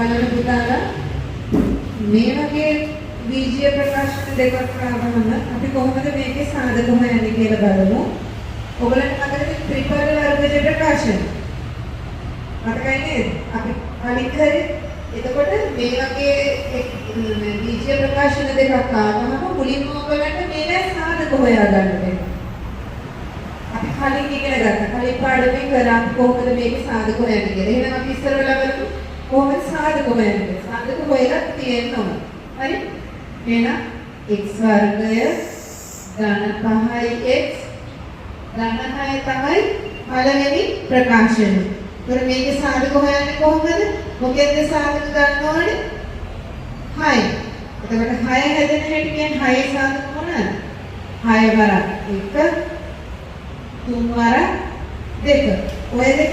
බලන්න පුතාලා මේ වගේ බීජීය ප්‍රකාශන දෙකක් ආවම අපි කොහොමද මේකේ සාධක හොයන්නේ කියලා බලමු. ඔයගලන්ට මතකද ත්‍රිපද වර්ගජ ප්‍රකාශන? මතකයි නේද? අපි කලින් කරේ. එතකොට මේ වගේ බීජීය ප්‍රකාශන දෙකක් ආවම මුලින්ම ඔයගලන්ට මේවා සාධක හොයාගන්න වෙනවා. අපි කලින් ඉගෙන ගත්තා. කලින් පාඩමේ කරා කොහොමද මේකේ සාධක හොයන්නේ කියලා. එහෙනම් අපි ඉස්සරවලා බලමු කොහොමද සාධක හොයන්නේ. සාධක හොයලා තියෙන්න ඕන. හරි? එහෙනම් x වර්ගය ධන 5x ධන 6 තමයි පළවෙනි ප්‍රකාශනය. ඒතර මේකේ සාධක හොයන්නේ කොහොමද? මොකෙන්ද සාධක ගන්න ඕනේ? 6. එතකොට 6 හැදෙන හැටි කියන්නේ 6 සාධක මොනවාද? 6 වරක් 1 3 වරක් 2. ඔය දෙක